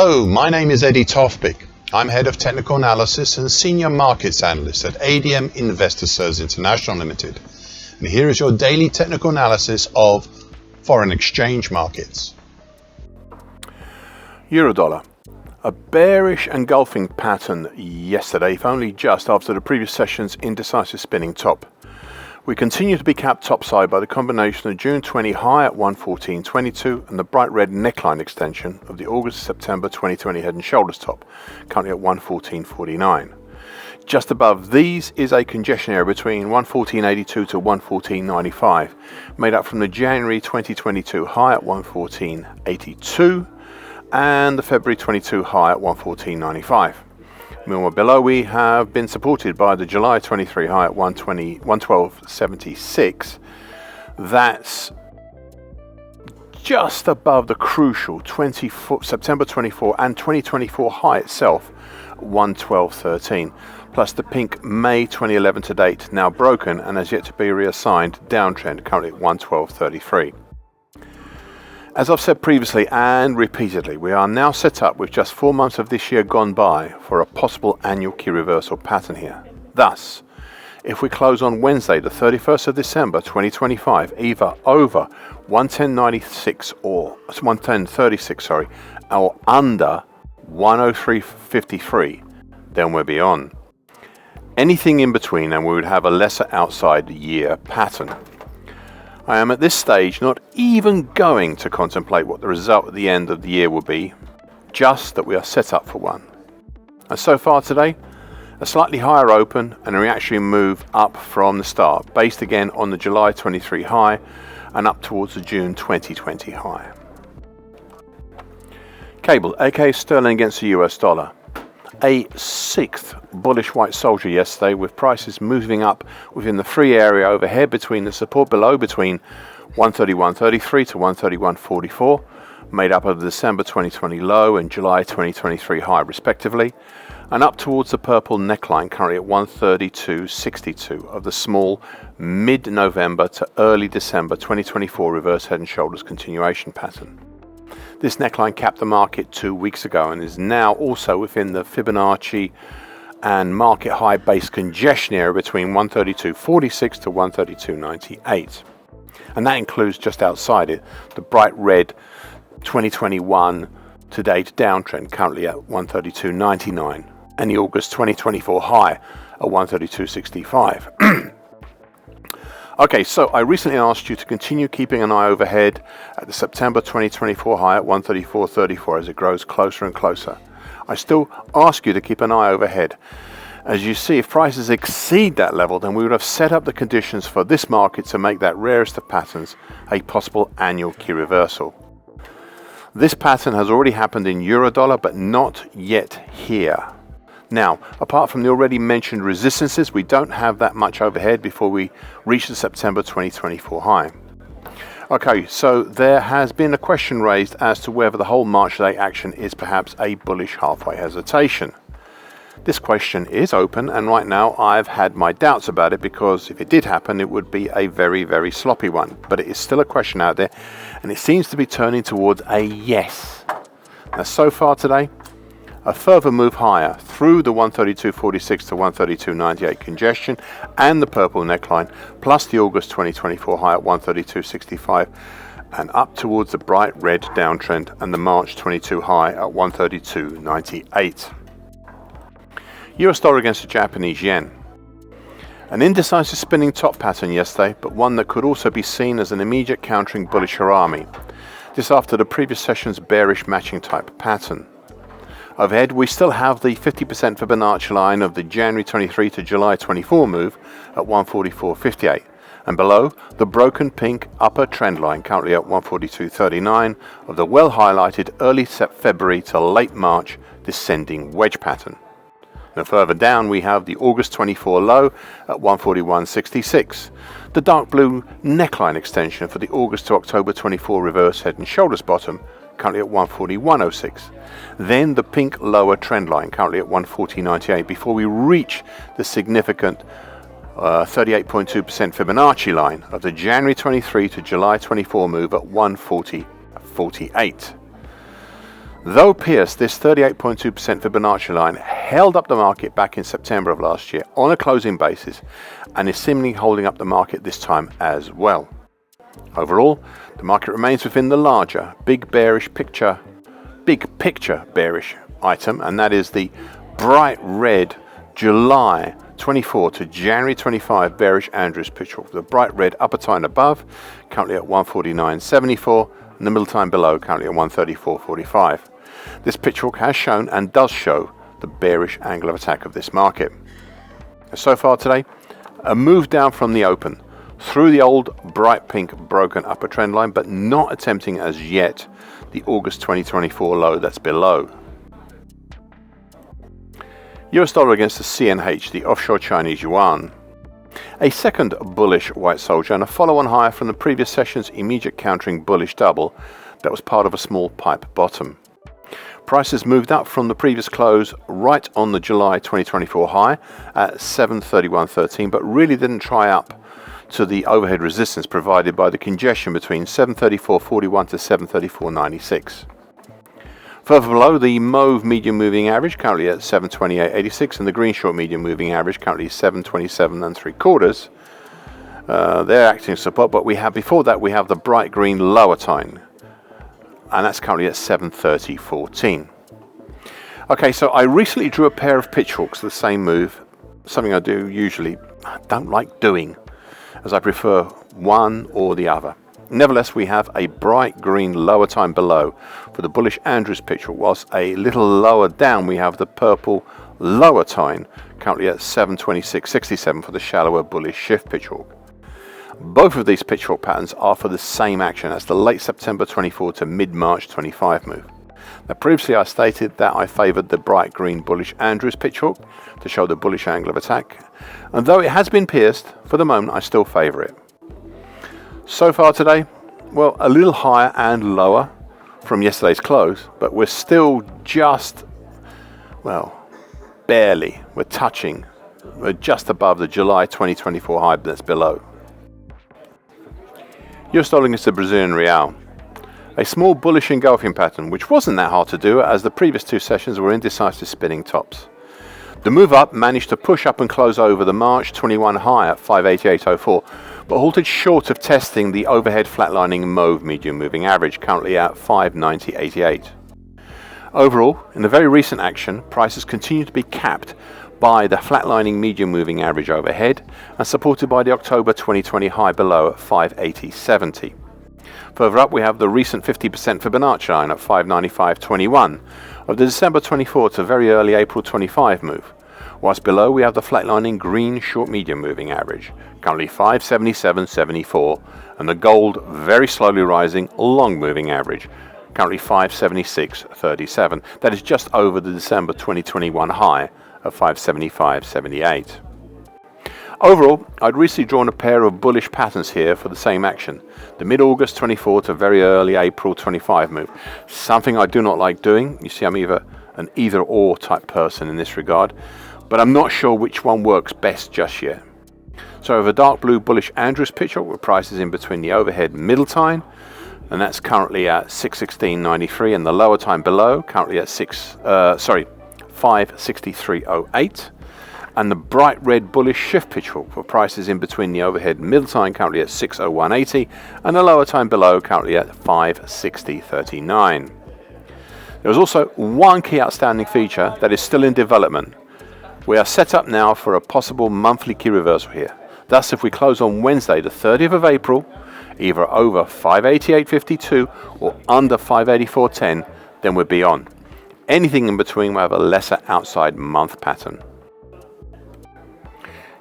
Hello, my name is Eddie Tofpik. I'm Head of Technical Analysis and Senior Markets Analyst at ADM Investor Services International Limited. And here is your daily technical analysis of foreign exchange markets. Eurodollar. A bearish engulfing pattern yesterday, if only just after the previous session's indecisive spinning top. We continue to be capped topside by the combination of June 20 high at 114.22 and the bright red neckline extension of the August-September 2020 head and shoulders top, currently at 114.49. Just above these is a congestion area between 114.82 to 114.95, made up from the January 2022 high at 114.82 and the February 22 high at 114.95. Meanwhile, below we have been supported by the July 23 high at 112.76. That's just above the crucial September 24 and 2024 high itself, 112.13, plus the pink May 2011 to date, now broken and as yet to be reassigned downtrend, currently at 112.33. As I've said previously and repeatedly, we are now set up with just 4 months of this year gone by for a possible annual key reversal pattern here. Thus, if we close on Wednesday, the 31st of December 2025, either over 110.96 or 110.36, or under 103.53, then we're beyond. Anything in between and we would have a lesser outside year pattern. I am at this stage not even going to contemplate what the result at the end of the year will be, just that we are set up for one. And so far today, a slightly higher open and a reactionary move up from the start, based again on the July 23 high and up towards the June 2020 high. Cable, aka sterling against the US dollar. A sixth bullish white soldier yesterday, with prices moving up within the free area overhead between the support below between 131.33 to 131.44, made up of the December 2020 low and July 2023 high respectively, and up towards the purple neckline currently at 132.62 of the small mid-November to early December 2024 reverse head and shoulders continuation pattern. This neckline capped the market 2 weeks ago and is now also within the Fibonacci and market high base congestion area between 132.46 to 132.98. And that includes just outside it the bright red 2021 to date downtrend currently at 132.99 and the August 2024 high at 132.65. Okay, so I recently asked you to continue keeping an eye overhead at the September 2024 high at 134.34 as it grows closer and closer. I still ask you to keep an eye overhead. As you see, if prices exceed that level, then we would have set up the conditions for this market to make that rarest of patterns a possible annual key reversal. This pattern has already happened in Eurodollar, but not yet here. Now, apart from the already mentioned resistances, we don't have that much overhead before we reach the September 2024 high. Okay, so there has been a question raised as to whether the whole March day action is perhaps a bullish halfway hesitation. This question is open, and right now I've had my doubts about it because if it did happen, it would be a very, very sloppy one. But it is still a question out there, and it seems to be turning towards a yes. Now, so far today, a further move higher through the 132.46 to 132.98 congestion and the purple neckline, plus the August 2024 high at 132.65, and up towards the bright red downtrend and the March 22 high at 132.98. US dollar against the Japanese yen. An indecisive spinning top pattern yesterday, but one that could also be seen as an immediate countering bullish harami. This after the previous session's bearish matching type pattern. Overhead, we still have the 50% Fibonacci line of the January 23 to July 24 move at 144.58, and below the broken pink upper trend line currently at 142.39 of the well highlighted early February to late March descending wedge pattern. Now further down we have the August 24 low at 141.66, the dark blue neckline extension for the August to October 24 reverse head and shoulders bottom currently at 141.06. Then the pink lower trend line currently at 140.98 before we reach the significant 38.2% Fibonacci line of the January 23 to July 24 move at 140.48. Though pierced, this 38.2% Fibonacci line held up the market back in September of last year on a closing basis and is seemingly holding up the market this time as well. Overall, the market remains within the larger, big picture bearish item, and that is the bright red July 24 to January 25 bearish Andrews picture. The bright red upper time above, currently at 149.74, and the middle time below, currently at 134.45. This picture has shown and does show the bearish angle of attack of this market. So far today, a move down from the open through the old bright pink broken upper trend line, but not attempting as yet the August 2024 low that's below. US dollar against the CNH, the offshore Chinese yuan. A second bullish white soldier and a follow-on higher from the previous session's immediate countering bullish double that was part of a small pipe bottom. Prices moved up from the previous close right on the July 2024 high at 731.13, but really didn't try up to the overhead resistance provided by the congestion between 734.41 to 734.96. Further below, the mauve medium moving average currently at 728.86 and the green short medium moving average currently 727.75. They're acting as support, but before that we have the bright green lower time, and that's currently at 730.14. Okay, so I recently drew a pair of pitchforks, the same move, something I don't like doing, as I prefer one or the other. Nevertheless, we have a bright green lower time below for the bullish Andrews pitchfork, whilst a little lower down we have the purple lower time, currently at 726.67 for the shallower bullish shift pitchfork. Both of these pitchfork patterns are for the same action as the late September 24 to mid-March 25 move. Now, previously I stated that I favoured the bright green bullish Andrews pitchfork to show the bullish angle of attack, and though it has been pierced, for the moment I still favour it. So far today, well, a little higher and lower from yesterday's close, but we're still just, barely, we're just above the July 2024 high that's below. US dollar against the Brazilian real. A small bullish engulfing pattern, which wasn't that hard to do as the previous two sessions were indecisive spinning tops. The move up managed to push up and close over the March 21 high at 588.04, but halted short of testing the overhead flatlining mauve medium moving average, currently at 590.88. Overall, in the very recent action, prices continue to be capped by the flatlining medium moving average overhead and supported by the October 2020 high below at 580.70. Further up, we have the recent 50% Fibonacci line at 595.21 of the December 24 to very early April 25 move, whilst below we have the flatlining green short medium moving average, currently 577.74, and the gold very slowly rising long moving average, currently 576.37. That is just over the December 2021 high of 575.78. Overall, I'd recently drawn a pair of bullish patterns here for the same action, the mid-August 24 to very early April 25 move. Something I do not like doing. You see, I'm an either-or type person in this regard, but I'm not sure which one works best just yet. So I have a dark blue bullish Andrews picture with prices in between the overhead middle time, and that's currently at 616.93, and the lower time below, currently at 563.08. And the bright red bullish shift pitchfork for prices in between the overhead middle time, currently at 601.80, and the lower time below, currently at 560.39. There is also one key outstanding feature that is still in development. We are set up now for a possible monthly key reversal here. Thus, if we close on Wednesday, the 30th of April, either over 588.52 or under 584.10, then we'll be on. Anything in between will have a lesser outside month pattern.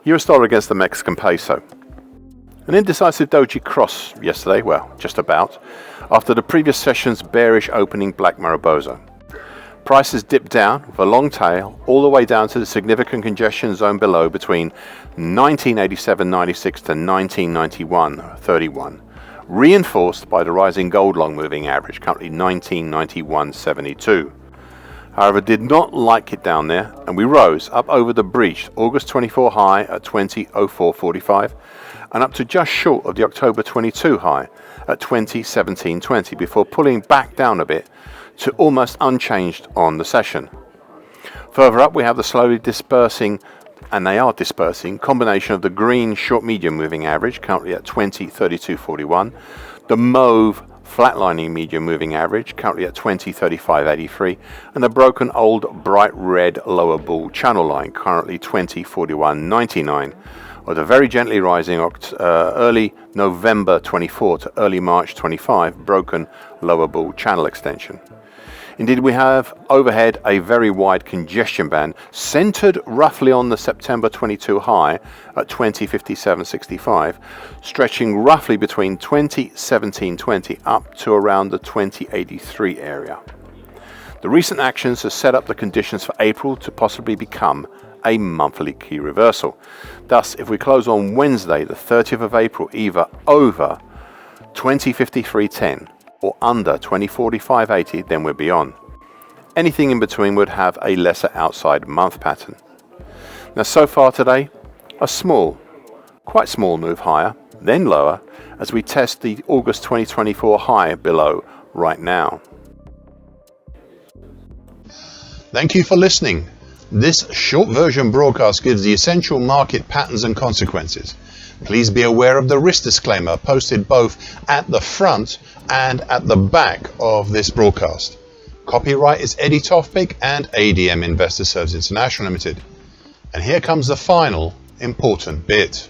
US dollar against the Mexican peso. An indecisive doji cross yesterday, just about, after the previous session's bearish opening black Mariposa. Prices dipped down with a long tail all the way down to the significant congestion zone below between 1987.96 to 1991.31, reinforced by the rising gold long moving average, currently 1991.72. However, did not like it down there, and we rose up over the breached August 24 high at 20.0445 and up to just short of the October 22 high at 20.1720 before pulling back down a bit to almost unchanged on the session. Further up we have the slowly dispersing, and they are dispersing, combination of the green short medium moving average currently at 20.3241, the mauve flatlining medium moving average currently at 20.3583, and the broken old bright red lower bull channel line currently 20.4199, or the very gently rising early November 24 to early March 25 broken lower bull channel extension. Indeed, we have overhead a very wide congestion band centered roughly on the September 22 high at 20.5765, stretching roughly between 20.1720 up to around the 20.83 area. The recent actions have set up the conditions for April to possibly become a monthly key reversal. Thus, if we close on Wednesday, the 30th of April, either over 20.5310 or under 20.4580, then we're beyond. Anything in between would have a lesser outside month pattern. Now, so far today, a small, quite small move higher, then lower, as we test the August 2024 high below right now. Thank you for listening. This short version broadcast gives the essential market patterns and consequences. Please be aware of the risk disclaimer posted both at the front and at the back of this broadcast. Copyright is Eddie Tofpik and ADM Investor Services International Limited. And here comes the final important bit.